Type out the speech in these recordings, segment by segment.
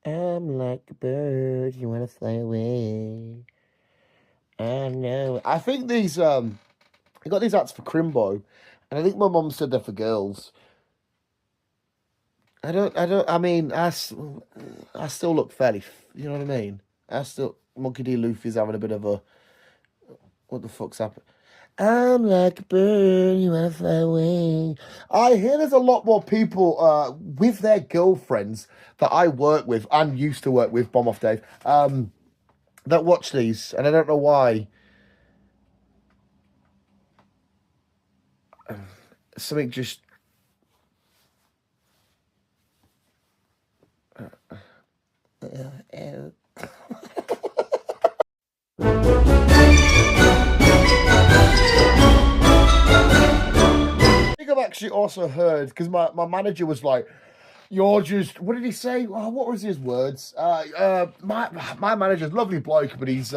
I'm like a bird, you wanna fly away. I know. I think these I got these hats for Crimbo, and I think my mum said they're for girls. I mean, I still look fairly, you know what I mean? I still, Monkey D. Luffy's having a bit of a, what the fuck's happened? I'm like a bird, you wanna fly away. I hear there's a lot more people with their girlfriends that I work with and used to work with, Bomb Off Dave, that watch these, and I don't know why. Something just... I think I've actually also heard, because my manager was like, you're just, what did he say? Oh, what was his words? My manager's a lovely bloke, but he's,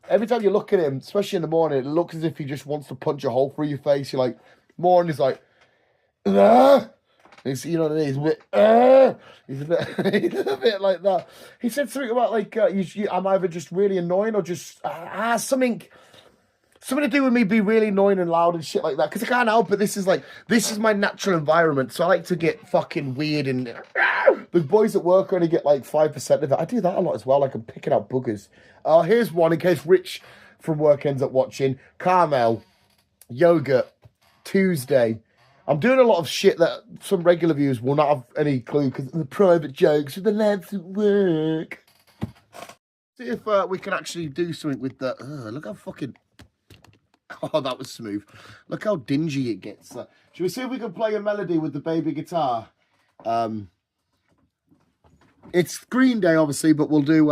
every time you look at him, especially in the morning, it looks as if he just wants to punch a hole through your face. You're like, morning, he's like, he's, you know what I mean? He's a bit, he's a bit, he's a bit like that. He said something about like, I'm either just really annoying or just, something to do with me be really annoying and loud and shit like that. Because I can't help it. This is my natural environment. So I like to get fucking weird and the boys at work only get like 5% of it. I do that a lot as well. Like I'm picking out boogers. Here's one in case Rich from work ends up watching. Carmel, yogurt, Tuesday. I'm doing a lot of shit that some regular viewers will not have any clue because the private jokes with the lads at work. See if we can actually do something with the... look how fucking... Oh, that was smooth. Look how dingy it gets. Should we see if we can play a melody with the baby guitar? It's Green Day, obviously, but we'll do...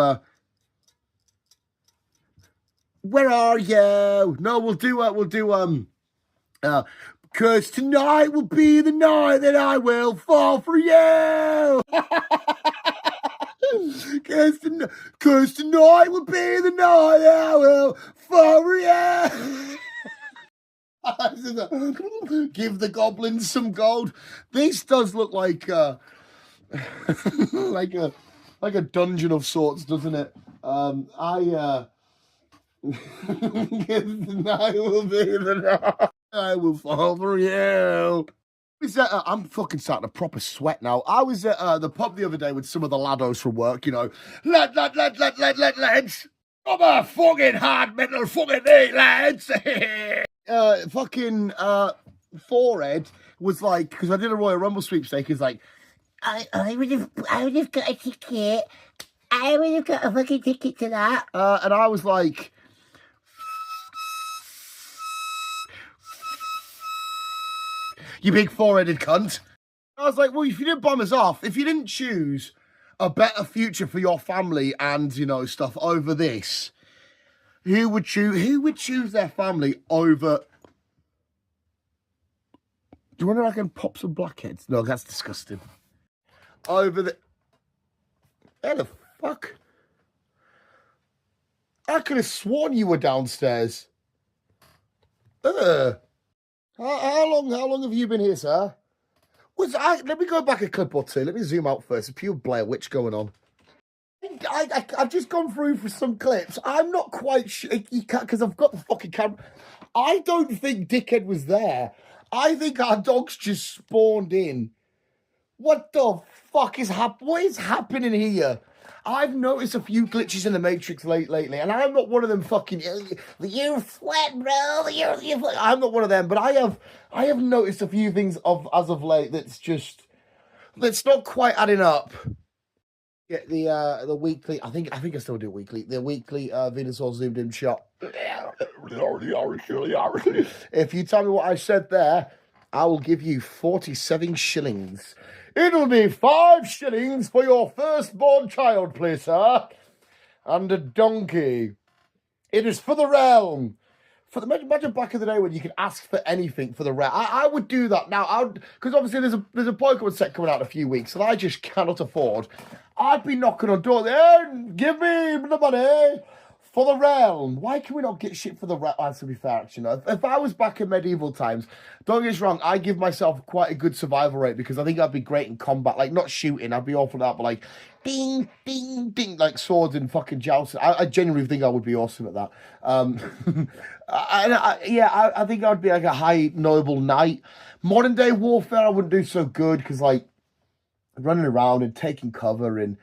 Where are you? No, we'll do... Cause tonight will be the night that I will fall for you. Cause tonight will be the night that I will fall for you. Give the goblins some gold. This does look like like a dungeon of sorts, doesn't it? Tonight will be the night I will fall for you. I'm fucking starting to proper sweat now. I was at the pub the other day with some of the laddos from work, you know. Lads. I'm a fucking hard metal fucking eight, lads. Fucking forehead was like, because I did a Royal Rumble sweepstake, is like, I would have got a ticket. I would have got a fucking ticket to that. And I was like, you big four-headed cunt. I was like, well, if you didn't bomb us off, if you didn't choose a better future for your family and, you know, stuff over this, who would choose their family over... Do you wonder if I can pop some blackheads? No, that's disgusting. Over the... Where the fuck? I could have sworn you were downstairs. How long have you been here, sir? Let me go back a clip or two. Let me zoom out first. It's pure Blair Witch going on. I've just gone through for some clips. I'm not quite sure, because I've got the fucking camera. I don't think Dickhead was there. I think our dogs just spawned in. What the fuck is what is happening here? I've noticed a few glitches in the Matrix lately, and I'm not one of them fucking, you're flat, bro, you're flat. I'm not one of them, but I have noticed a few things as of late that's not quite adding up. Get the weekly, I think I still do weekly, the weekly Venusaur zoomed in shot. If you tell me what I said there, I will give you 47 shillings. It'll be 5 shillings for your firstborn child, please, sir. And a donkey. It is for the realm. Imagine back in the day when you could ask for anything for the realm. I would do that now. Because obviously there's a Pokemon set coming out in a few weeks that I just cannot afford. I'd be knocking on doors. Hey, give me the money for the realm. Why can we not get shit for the realm? Oh, to be fair, actually, no. If I was back in medieval times, don't get us wrong, I give myself quite a good survival rate because I think I'd be great in combat. Like, not shooting, I'd be awful at that, but like, ding, ding, ding, like swords and fucking jousting. I genuinely think I would be awesome at that. I think I'd be like a high noble knight. Modern day warfare, I wouldn't do so good because like running around and taking cover and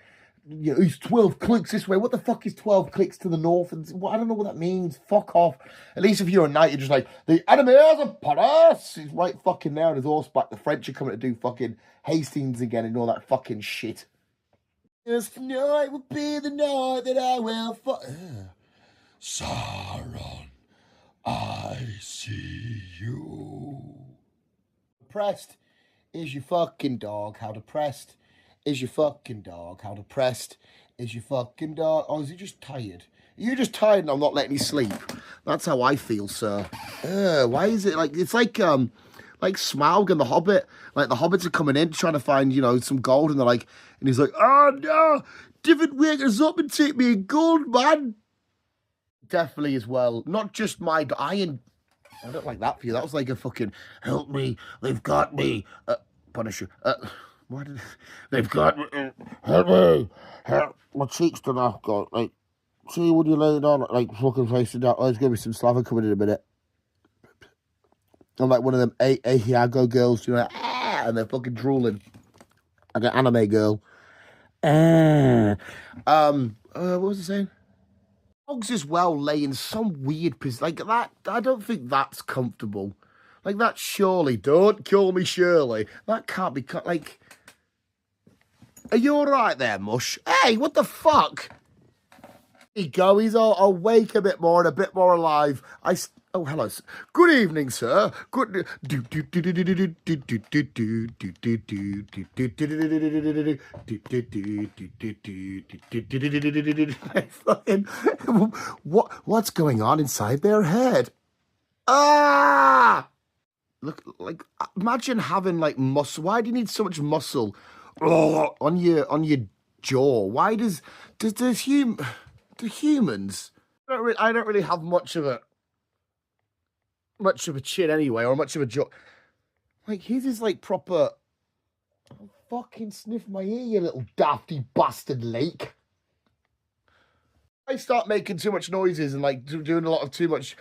you know, it's 12 clicks this way. What the fuck is 12 clicks to the north? And well, I don't know what that means. Fuck off. At least if you're a knight, you're just like, the enemy is upon us. He's right fucking there on his horseback. The French are coming to do fucking Hastings again and all that fucking shit. Yes, tonight will be the night that I will Sauron, I see you. Depressed is your fucking dog. How depressed is your fucking dog? How depressed is your fucking dog? Oh, is he just tired? You're just tired and I'm not letting you sleep. That's how I feel, sir. Why is it like, it's like Smaug and the Hobbit. Like the Hobbits are coming in trying to find, you know, some gold and they're like, and he's like, oh no, different wake us up and take me gold, man. Definitely as well. Not just my iron. I don't like that for you. That was like a fucking, help me, they've got me. Punisher. Why did they've got me? Help me! Help! My cheeks don't have got like. See when you lay down like fucking facing down. Oh, there's gonna be some Slava coming in a minute. I'm like one of them Ahiago girls, you know, and they're fucking drooling. Like an anime girl. What was I saying? Dogs as well lay in some weird position like that. I don't think that's comfortable. Like that, surely. Don't kill me, Shirley. That can't be cut. Like, are you all right there, Mush? Hey, what the fuck? There you go. He's all awake a bit more and a bit more alive. Oh, hello. Good evening, sir. Good. What's going on inside their head? Ah! Look, like, imagine having like muscle. Why do you need so much muscle on your jaw? Why do humans? I don't really have much of a chin anyway, or much of a jaw. Like his is like proper. Oh, fucking sniff my ear, you little dafty bastard, Lake. I start making too much noises and like doing a lot of too much.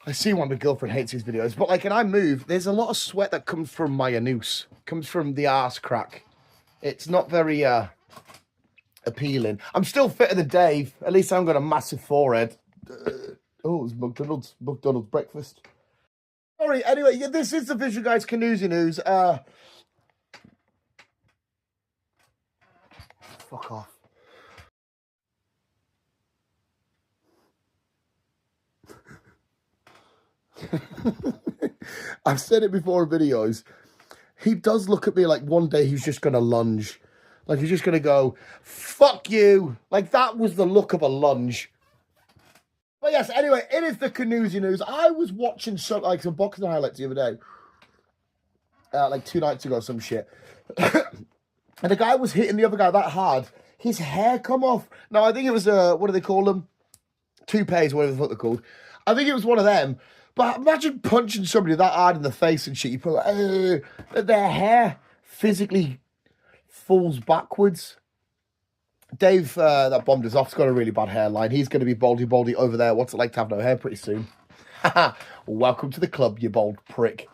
I see why my girlfriend hates these videos, but like, when I move, there's a lot of sweat that comes from my anus, comes from the arse crack. It's not very appealing. I'm still fitter than Dave. At least I haven't got a massive forehead. Oh, it's McDonald's breakfast. Sorry. Anyway, yeah, this is the Visual Guyz Canoosy News. Fuck off. I've said it before in videos. He does look at me like one day he's just going to lunge. Like he's just going to go, fuck you. Like that was the look of a lunge. But yes, anyway, it is the Canoosy News. I was watching some boxing highlights the other day. Like 2 nights ago or some shit. And the guy was hitting the other guy that hard. His hair come off. No, I think it was, what do they call them? Toupees, whatever the fuck they're called. I think it was one of them. But imagine punching somebody that hard in the face and shit. You put like, their hair physically falls backwards. Dave, that bombed us off, has got a really bad hairline. He's going to be baldy over there. What's it like to have no hair pretty soon? Welcome to the club, you bold prick.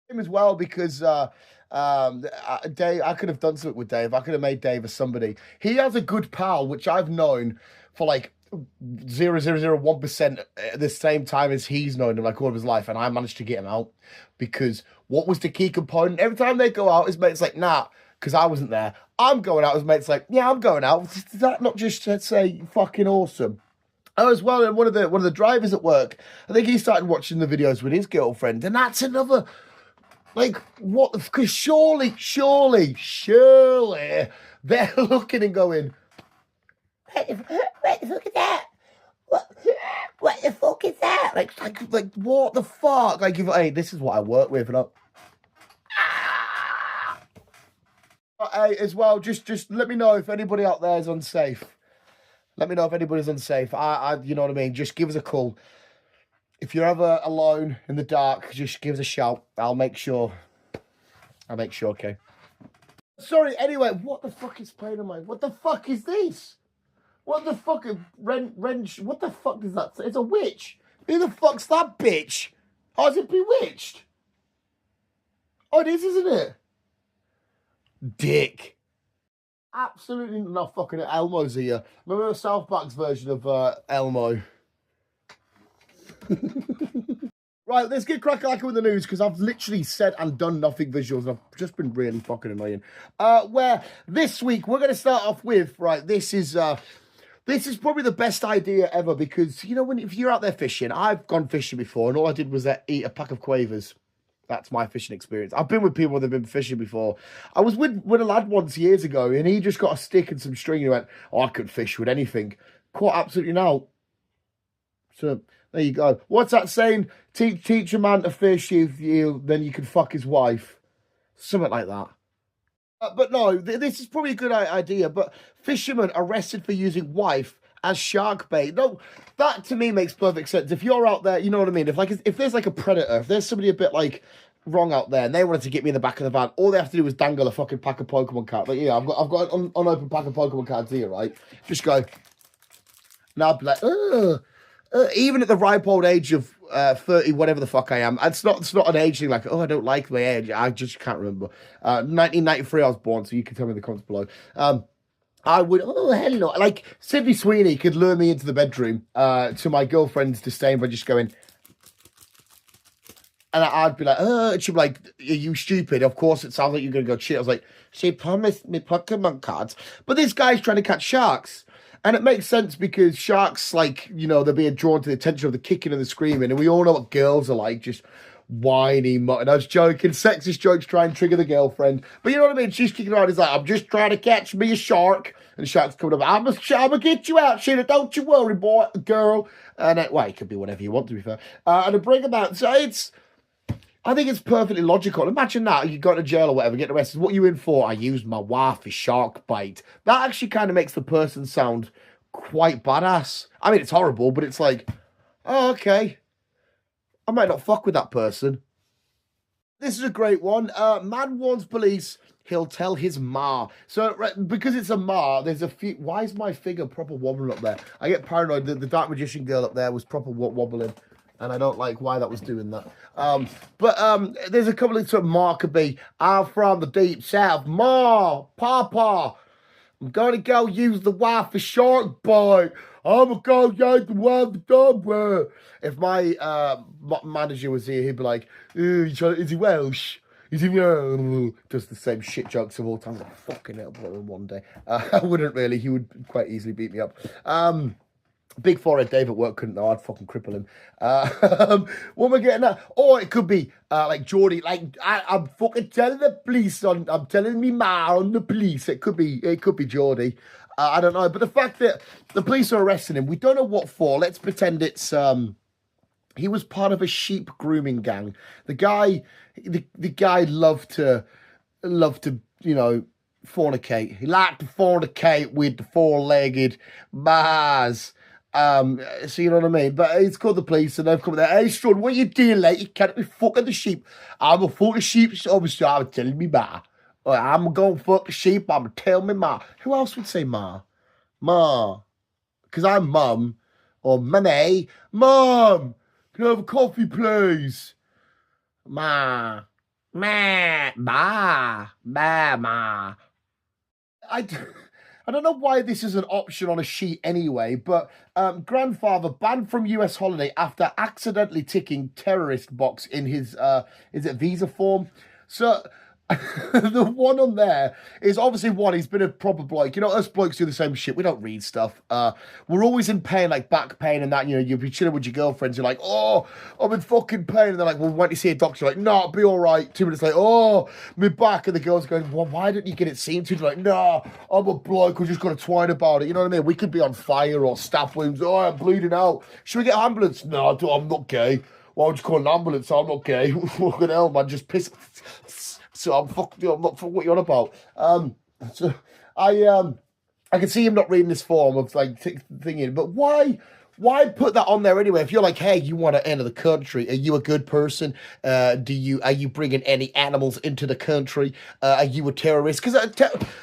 Him as well, because Dave, I could have done something with Dave. I could have made Dave a somebody. He has a good pal, which I've known for like 0.0001% at the same time as he's known him like all of his life, and I managed to get him out because what was the key component? Every time they go out, his mate's like, nah, because I wasn't there. I'm going out. His mate's like, yeah, I'm going out. Is that not just, let's say, fucking awesome? Oh, as well, and one of the drivers at work, I think he started watching the videos with his girlfriend, and that's another. Like, what? Because surely, they're looking and going, what the fuck is that? What the fuck is that? Like, what the fuck? Like, hey, this is what I work with, and I'm, hey, as well, just let me know if anybody out there is unsafe. Let me know if anybody's unsafe. You know what I mean? Just give us a call. If you're ever alone in the dark, just give us a shout. I'll make sure, okay? Sorry, anyway, what the fuck is playing on my... What the fuck is this? What the fuck? What the fuck is that? It's a witch. Who the fuck's that bitch? Oh, is it Bewitched? Oh, it is, isn't it? Dick. Absolutely not fucking Elmo's here. Remember South Park's version of Elmo? Right, let's get cracking with the news because I've literally said and done nothing visuals. And I've just been really fucking annoying. Where this week we're going to start off with, right, this is probably the best idea ever because, you know, if you're out there fishing, I've gone fishing before and all I did was eat a pack of quavers. That's my fishing experience. I've been with people that have been fishing before. I was with a lad once years ago and he just got a stick and some string and he went, oh, I could fish with anything. Caught absolutely now. So... there you go. What's that saying? Teach a man to fish, then you can fuck his wife. Something like that. But no, this is probably a good idea. But fishermen arrested for using wife as shark bait. No, that to me makes perfect sense. If you're out there, you know what I mean? If there's like a predator, if there's somebody a bit like wrong out there and they wanted to get me in the back of the van, all they have to do is dangle a fucking pack of Pokemon cards. Like, yeah, I've got an unopened pack of Pokemon cards here, right? Just go. Now I'd be like, ugh. Even at the ripe old age of 30, whatever the fuck I am, it's not an age thing like, oh, I don't like my age. I just can't remember. 1993 I was born, so you can tell me in the comments below. I would, oh, hello. Like, Sydney Sweeney could lure me into the bedroom to my girlfriend's disdain by just going, and I'd be like, oh, and she'd be like, are you stupid? Of course it sounds like you're going to go shit. I was like, she promised me Pokemon cards. But this guy's trying to catch sharks. And it makes sense because sharks, like, you know, they're being drawn to the attention of the kicking and the screaming. And we all know what girls are like, just whiny, and I was joking, sexist jokes try and trigger the girlfriend. But you know what I mean? She's kicking around, he's like, I'm just trying to catch me a shark. And the shark's coming up, I'm gonna get you out, Sheila, don't you worry, boy, girl. And well, it could be whatever you want, to be fair. And to bring them out. So I think it's perfectly logical. Imagine that, you go to jail or whatever, get arrested. What are you in for? I used my wife as shark bait. That actually kind of makes the person sound quite badass. I mean, it's horrible, but it's like, oh, okay. I might not fuck with that person. This is a great one. Man warns police he'll tell his ma. So, because it's a ma, there's a few... Why is my figure proper wobbling up there? I get paranoid. The Dark Magician girl up there was proper wobbling. And I don't like why that was doing that. But there's a couple of sort of Ma could be. I'm from the deep south. Ma, Papa, I'm going to go use the wife for shark bite. I'm going to go use the wife for dog. If my manager was here, he'd be like, is he Welsh? Is he Welsh? Does the same shit jokes of all time. Like, fucking hell, one day. I wouldn't really. He would quite easily beat me up. Big forehead Dave at work couldn't though. I'd fucking cripple him. What am I getting at? Or it could be like Geordie. Like I'm fucking telling the police I'm telling me ma on the police. It could be Geordie. I don't know. But the fact that the police are arresting him, we don't know what for. Let's pretend it's he was part of a sheep grooming gang. The guy loved to you know, fornicate. He liked to fornicate with the four-legged bars. So you know what I mean? But it's called the police and they've come there. Hey, son, what you doing, like? You can't be fucking the sheep. I'm a fucking sheep officer. I'm telling me ma. I'm going to fuck the sheep. I'm telling me ma. Who else would say ma? Ma. Because I'm mum. Or mummy. Mum. Can I have a coffee, please? Ma. Ma. Ma. Ma. Ma. I don't know why this is an option on a sheet anyway, but grandfather banned from US holiday after accidentally ticking terrorist box in his, is it visa form? So the one on there is obviously one, he's been a proper bloke. You know, us blokes do the same shit. We don't read stuff. We're always in pain, like back pain and that, you know, you'll be chilling with your girlfriends. You're like, oh, I'm in fucking pain. And they're like, well, why don't you see a doctor? You're like, no, it'll be all right. 2 minutes later, oh, my back. And the girl's going, well, why didn't you get it seen to? You're like, no, I'm a bloke who's just got to twine about it. You know what I mean? We could be on fire or stab wounds. Oh, I'm bleeding out. Should we get an ambulance? No, I'm not gay. Well, I'll just call an ambulance. I'm not gay. Fucking hell, man, just piss. So I'm not for what you're on about. So I can see him not reading this form of like thinking, but why why put that on there anyway? If you're like, hey, you want to enter the country, are you a good person? Are you bringing any animals into the country? Are you a terrorist? Because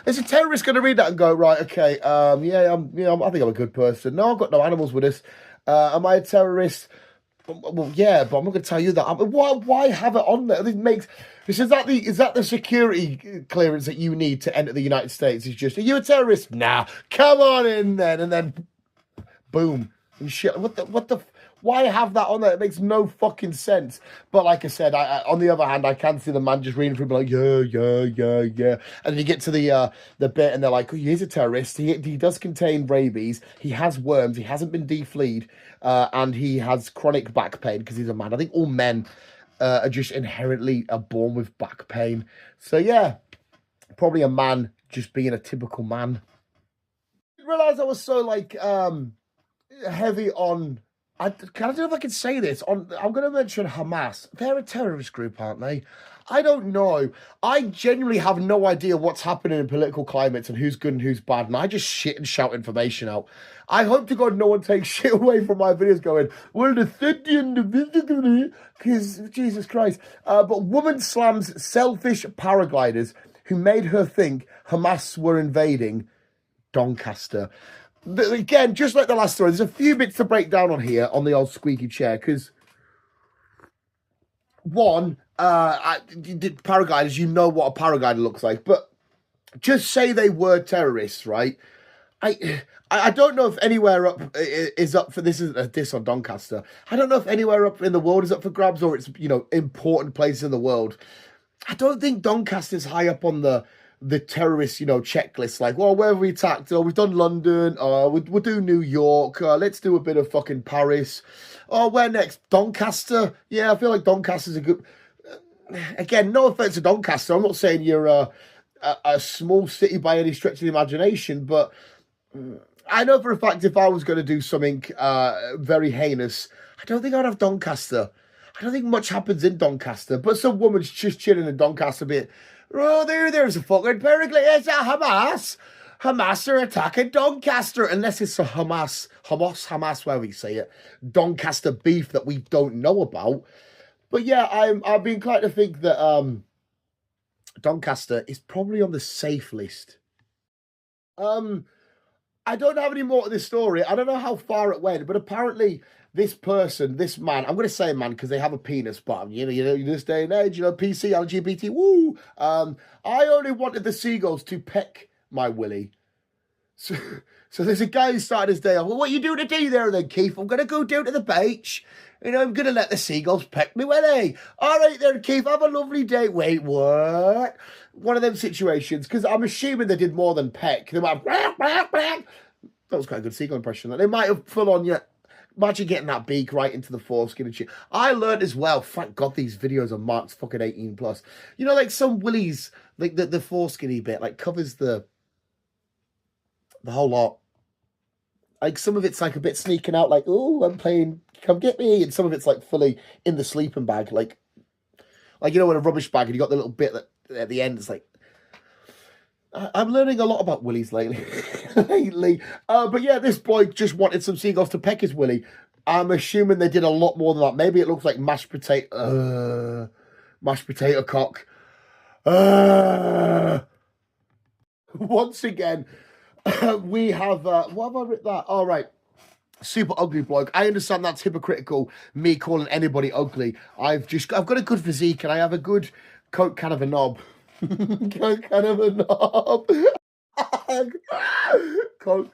is a terrorist going to read that and go, right, okay, I think I'm a good person. No, I've got no animals with us. Am I a terrorist? Well, yeah, but I'm not going to tell you that. Why have it on there? Is that the security clearance that you need to enter the United States? Is just, are you a terrorist? Nah, come on in then, and then boom and shit. Why have that on there? It makes no fucking sense. But like I said, on the other hand, I can see the man just reading through, like, yeah. And then you get to the bit, and they're like, oh, he is a terrorist. He does contain rabies. He has worms. He hasn't been defleed, and he has chronic back pain because he's a man. I think all men are just inherently born with back pain. So yeah, probably a man just being a typical man. I didn't realize I was so like heavy on. I don't know if I can say this. I'm going to mention Hamas. They're a terrorist group, aren't they? I don't know. I genuinely have no idea what's happening in political climates and who's good and who's bad. And I just shit and shout information out. I hope to God no one takes shit away from my videos going, well, the city and the because Jesus Christ. But woman slams selfish paragliders who made her think Hamas were invading Doncaster. Again, just like the last story, there's a few bits to break down on here on the old squeaky chair. Because one, paragliders, you know what a paraglider looks like, but just say they were terrorists, right? I don't know if anywhere up is up for this. Is a diss on Doncaster. I don't know if anywhere up in the world is up for grabs, or it's, you know, important places in the world. I don't think Doncaster's high up on the terrorist, you know, checklist. Like, well, where have we attacked? Oh, we've done London. We'll do New York. Let's do a bit of fucking Paris. Oh, where next? Doncaster. Yeah, I feel like Doncaster's a good. Again, no offense to Doncaster. I'm not saying you're a small city by any stretch of the imagination, but I know for a fact if I was going to do something very heinous, I don't think I'd have Doncaster. I don't think much happens in Doncaster, but some woman's just chilling in Doncaster a bit. Oh, there's a fucking paraglide. It's a Hamas. Hamas are attacking Doncaster. Unless it's a Hamas, where we say it. Doncaster beef that we don't know about. But yeah, I've been inclined to think that Doncaster is probably on the safe list. I don't have any more to this story. I don't know how far it went, but apparently this man, I'm going to say man because they have a penis, but you know, this day and age, you know, PC, LGBT, woo. I only wanted the seagulls to peck my willy. So there's a guy who started his day off, well, what are you doing today there then, Keith? I'm going to go down to the beach. You know, I'm going to let the seagulls peck me willy. All right then, Keith, have a lovely day. Wait, what? One of them situations, because I'm assuming they did more than peck. They might have, that was quite a good seagull impression. They might have full on, yeah. Imagine getting that beak right into the foreskin and shit. I learned as well, thank God these videos are marked fucking 18+. You know, like some willies, like the foreskinny bit, like covers the whole lot. Like some of it's like a bit sneaking out, like, oh, I'm playing, come get me. And some of it's like fully in the sleeping bag, like you know, in a rubbish bag and you got the little bit that at the end, it's like, I'm learning a lot about willies lately. But yeah, this boy just wanted some seagulls to peck his willy. I'm assuming they did a lot more than that. Maybe it looks like mashed potato cock. Once again, we have, what have I written that? All right. Super ugly bloke. I understand that's hypocritical, me calling anybody ugly. I've got a good physique and I have a good Coke can of a knob. Coke can of a knob. Coke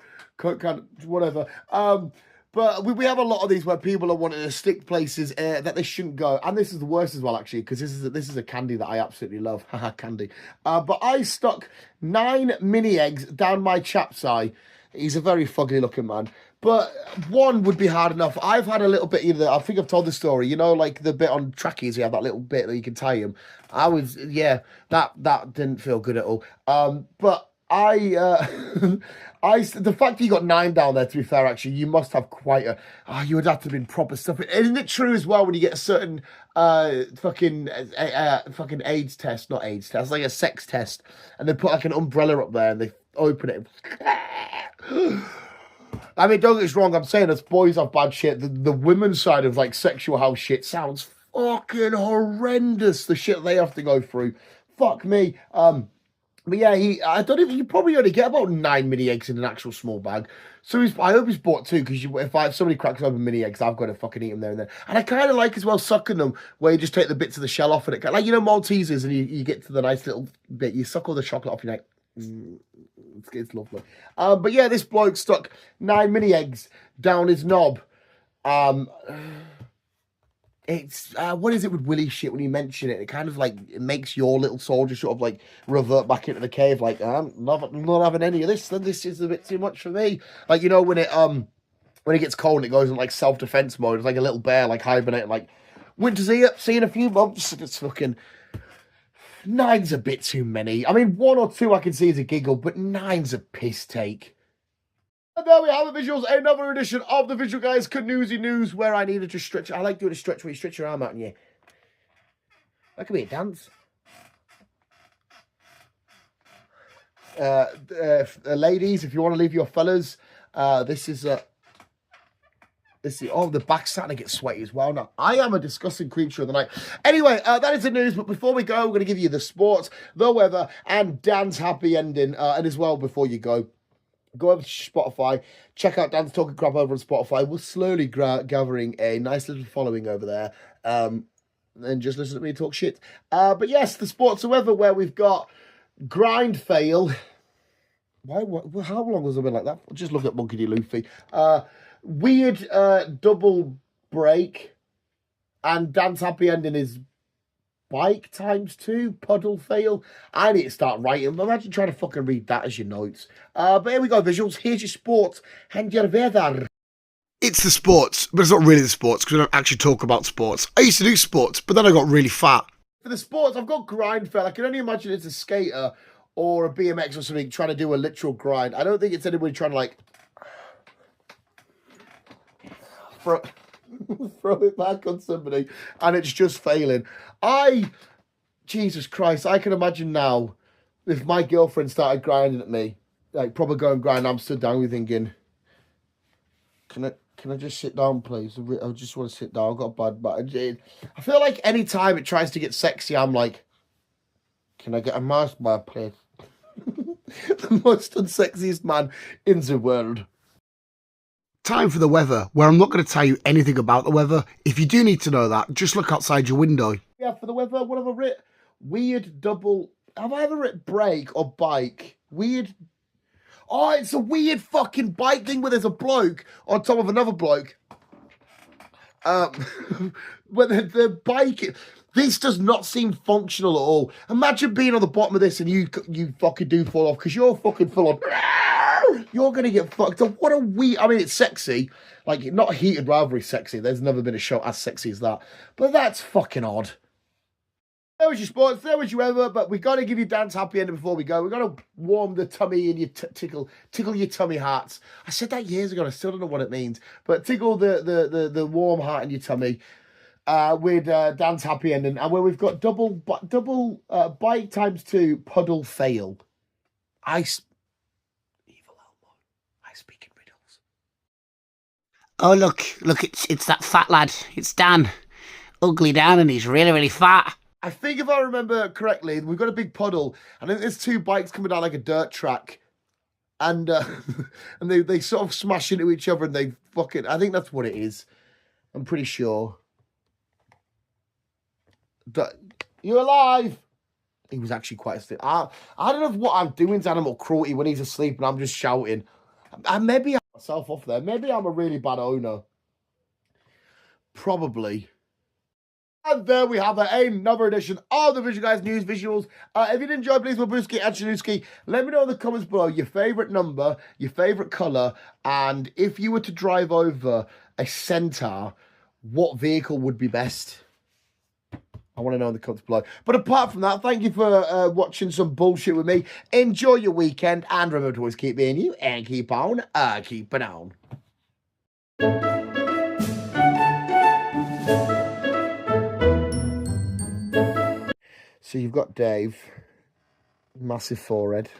can, whatever. But we have a lot of these where people are wanting to stick places that they shouldn't go. And this is the worst as well, actually, because this is a candy that I absolutely love. Haha, candy. But I stuck 9 mini eggs down my chap's eye. He's a very fugly looking man. But one would be hard enough. I've had a little bit either. I think I've told the story. You know, like the bit on trackies, you have that little bit that you can tie him. That didn't feel good at all. But the fact that you got 9 down there, to be fair, actually, you must have quite a. Oh, you would have to have been proper stuff. Isn't it true as well when you get a certain fucking AIDS test, not AIDS test, like a sex test, and they put like an umbrella up there and they open it. I mean, don't get us wrong. I'm saying us boys have bad shit. The women's side of like sexual house shit sounds fucking horrendous. The shit they have to go through. Fuck me. But yeah, I don't even. You probably only get about 9 mini eggs in an actual small bag. So I hope he's bought two because if somebody cracks open mini eggs, I've got to fucking eat them there and then. And I kind of like as well sucking them, where you just take the bits of the shell off and it like Maltesers, and you get to the nice little bit. You suck all the chocolate off. You're like, it's lovely. But yeah, this bloke stuck 9 mini eggs down his knob. It's what is it with Willy shit when you mention it? It kind of like it makes your little soldier sort of like revert back into the cave. Like I'm not having any of this. Then this is a bit too much for me. Like when it gets cold and it goes in like self-defense mode. It's like a little bear like hibernating. Like winter's here. See you in a few months. It's fucking 9's a bit too many. I mean 1 or 2 I can see as a giggle, but 9's a piss take. And there we have it, visuals. Another edition of the Visual Guys Canoosy News, where I needed to stretch. I like doing a stretch where you stretch your arm out and you. That could be a dance. Ladies, if you want to leave your fellas, this is oh, the back's starting to get sweaty as well now. I am a disgusting creature of the night. Anyway, that is the news. But before we go, we're going to give you the sports, the weather, and Dan's happy ending. And as well, before you go over to Spotify, check out Dan's Talking Crap over on Spotify. We're slowly gathering a nice little following over there. And just listen to me talk shit. But yes, the sports weather, where we've got grind fail. How long has it been like that? Just look at Monkey D. Luffy. Weird double break. And Dan's happy ending is bike ×2, puddle fail. I need to start writing. Imagine trying to fucking read that as your notes. But here we go, visuals. Here's your sports. And your weather. It's the sports, but it's not really the sports because we don't actually talk about sports. I used to do sports, but then I got really fat. For the sports, I've got grind fail. I can only imagine it's a skater or a BMX or something trying to do a literal grind. I don't think it's anybody trying to like throw it back on somebody and it's just failing. Jesus Christ, I can imagine now if my girlfriend started grinding at me, like proper going grind, I'm stood down with thinking, can I just sit down, please? I just want to sit down. I've got a bad back. I feel like any time it tries to get sexy, I'm like, can I get a Mars bar, please? The most unsexiest man in the world. Time for the weather, where I'm not going to tell you anything about the weather. If you do need to know that, just look outside your window. Yeah, for the weather, what have I written? Weird double. Have I ever written break or bike? Weird. Oh, it's a weird fucking bike thing where there's a bloke on top of another bloke. But the bike. This does not seem functional at all. Imagine being on the bottom of this and you fucking do fall off because you're fucking full on. You're going to get fucked up. What a weird... I mean, it's sexy. Like, not Heated Rivalry sexy. There's never been a show as sexy as that. But that's fucking odd. There was your sports. There was your weather. But we got to give you Dan's happy ending before we go. We got to warm the tummy and you tickle your tummy hearts. I said that years ago and I still don't know what it means. But tickle the warm heart in your tummy. With Dan's happy ending, and where we've got double bike ×2 puddle fail. Evil Elmo. I speak in riddles. Oh look, it's that fat lad. It's Dan, ugly Dan, and he's really fat. I think if I remember correctly, we've got a big puddle, and then there's 2 bikes coming down like a dirt track, and and they sort of smash into each other, and they fucking. I think that's what it is. I'm pretty sure. You're alive. He was actually quite asleep. I don't know what I'm doing to animal cruelty when he's asleep and I'm just shouting. Maybe I'm myself off there. Maybe I'm a really bad owner. Probably. And there we have it, another edition of the Visual Guys News Visuals. If you did enjoy, please, Babuski and Chanuski, let me know in the comments below your favourite number, your favourite colour, and if you were to drive over a centaur, what vehicle would be best? I want to know in the comments below. But apart from that, thank you for watching some bullshit with me. Enjoy your weekend. And remember to always keep being you and keep on keeping on. So you've got Dave. Massive forehead.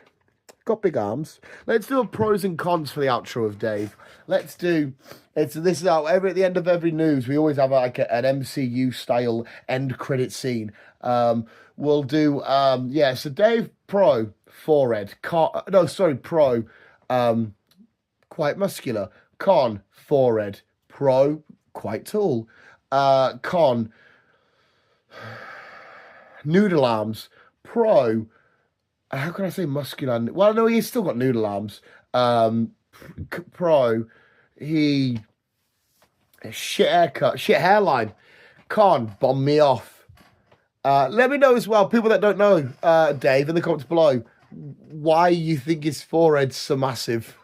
got big arms. Let's do a pros and cons for the outro of Dave. Let's do. This is how at the end of every news we always have like an MCU style end credit scene. We'll do So Dave, pro forehead. Pro, quite muscular. Con, forehead. Pro, quite tall. Con, noodle arms. Pro, how can I say muscular? Well, no, he's still got noodle arms. Pro, shit haircut, shit hairline. Con, bomb me off. Let me know as well, people that don't know, Dave, in the comments below, why you think his forehead's so massive.